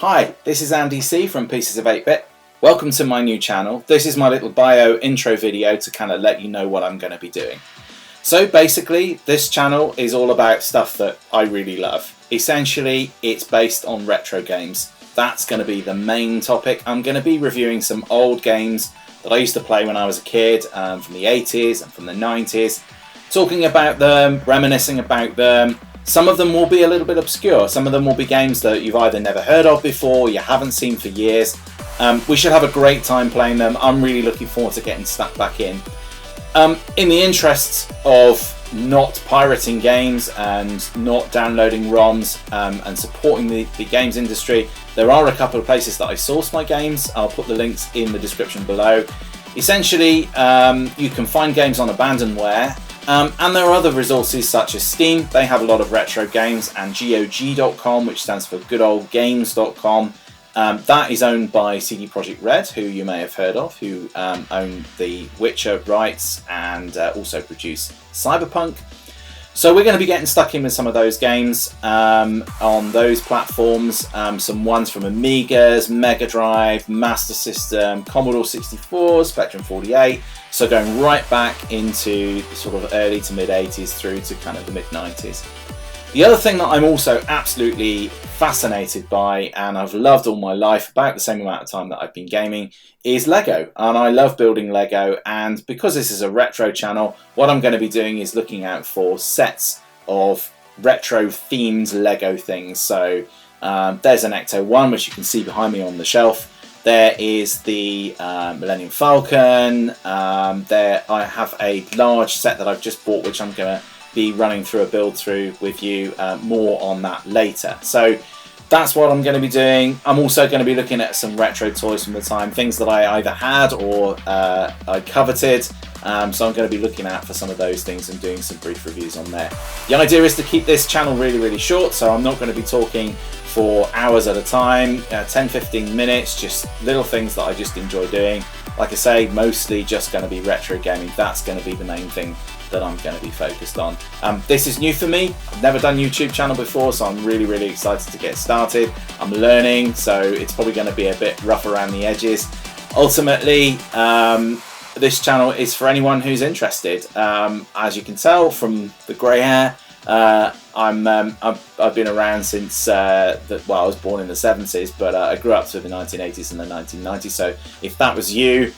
Hi, this is Andy C from Pieces of 8-Bit. Welcome to my new channel. This is my little bio intro video to kind of let you know what I'm going to be doing. So basically, this channel is all about stuff that I really love. Essentially, it's based on retro games. That's going to be the main topic. I'm going to be reviewing some old games that I used to play when I was a kid, from the 80s and from the 90s. Talking about them, reminiscing about them. Some of them will be a little bit obscure. Some of them will be games that you've either never heard of before, you haven't seen for years. We should have a great time playing them. I'm really looking forward to getting stuck back in. In the interests of not pirating games and not downloading ROMs and supporting the games industry, there are a couple of places that I source my games. I'll put the links in the description below. Essentially, you can find games on abandonware. And there are other resources such as Steam. They have a lot of retro games, and GOG.com, which stands for goodoldgames.com. That is owned by CD Projekt Red, who you may have heard of, who own the Witcher rights and also produce Cyberpunk. So we're going to be getting stuck in with some of those games on those platforms. Some ones from Amigas, Mega Drive, Master System, Commodore 64, Spectrum 48. So going right back into the sort of early to mid 80s through to kind of the mid 90s. The other thing that I'm also absolutely fascinated by, and I've loved all my life, about the same amount of time that I've been gaming, is Lego. And I love building Lego, and because this is a retro channel, what I'm going to be doing is looking out for sets of retro themed Lego things. So there's an Ecto 1, which you can see behind me on the shelf. There is the Millennium Falcon. There I have a large set that I've just bought, which I'm going to be running through a build through with you. More on that later. So that's what I'm going to be doing. I'm also going to be looking at some retro toys from the time, things that I either had or I coveted. So I'm going to be looking out for some of those things and doing some brief reviews on there. The idea is to keep this channel really short, so I'm not going to be talking for hours at a time, 10-15 minutes, just little things that I just enjoy doing. Like I say, mostly just going to be retro gaming. That's going to be the main thing that I'm going to be focused on. This is new for me. I've never done a YouTube channel before, so I'm really excited to get started. I'm learning, so it's probably going to be a bit rough around the edges. Ultimately, this channel is for anyone who's interested. As you can tell from the grey hair, I've been around since I was born in the 70s, but I grew up through the 1980s and the 1990s. So if that was you,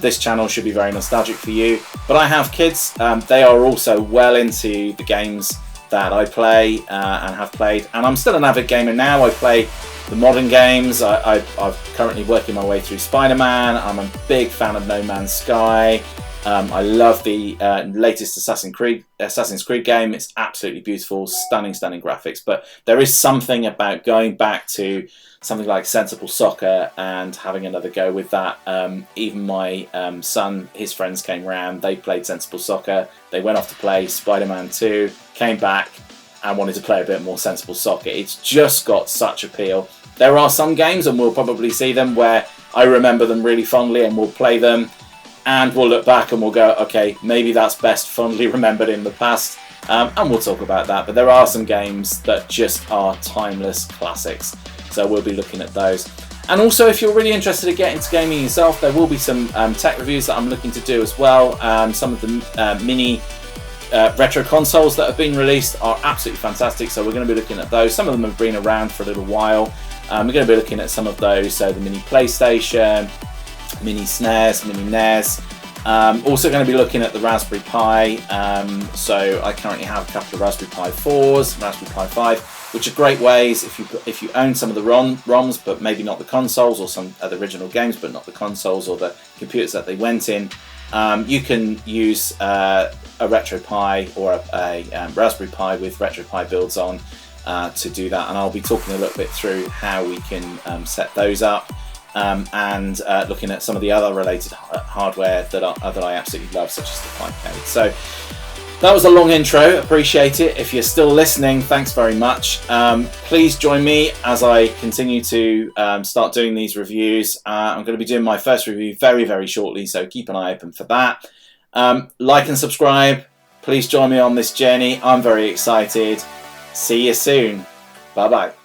this channel should be very nostalgic for you. But I have kids. They are also well into the games that I play and have played. And I'm still an avid gamer now. I play the modern games. I'm currently working my way through Spider-Man. I'm a big fan of No Man's Sky. I love the latest Assassin's Creed game. It's absolutely beautiful, stunning graphics. But there is something about going back to something like Sensible Soccer and having another go with that. Even my son, his friends came round. They played Sensible Soccer. They went off to play Spider-Man 2, came back and wanted to play a bit more Sensible Soccer. It's just got such appeal. There are some games, and we'll probably see them, where I remember them really fondly and we'll play them. And we'll look back and we'll go, okay, maybe that's best fondly remembered in the past, and we'll talk about that. But there are some games that just are timeless classics, so we'll be looking at those. And also, if you're really interested in getting into gaming yourself, there will be some tech reviews that I'm looking to do as well. Some of the mini retro consoles that have been released are absolutely fantastic, so we're going to be looking at those. Some of them have been around for a little while. We're going to be looking at some of those, so the mini PlayStation, mini SNES, mini NES. Also going to be looking at the Raspberry Pi. So I currently have a couple of Raspberry Pi 4s, Raspberry Pi 5, which are great ways if you own some of the ROMs, but maybe not the consoles, or some of the original games, but not the consoles or the computers that they went in. You can use a RetroPie or a Raspberry Pi with RetroPie builds on to do that, and I'll be talking a little bit through how we can set those up. And looking at some of the other related hardware that I absolutely love, such as the Picade. So that was a long intro, appreciate it. If you're still listening, thanks very much. Please join me as I continue to start doing these reviews. I'm going to be doing my first review very shortly, so keep an eye open for that. Like and subscribe. Please join me on this journey. I'm very excited. See you soon. Bye bye.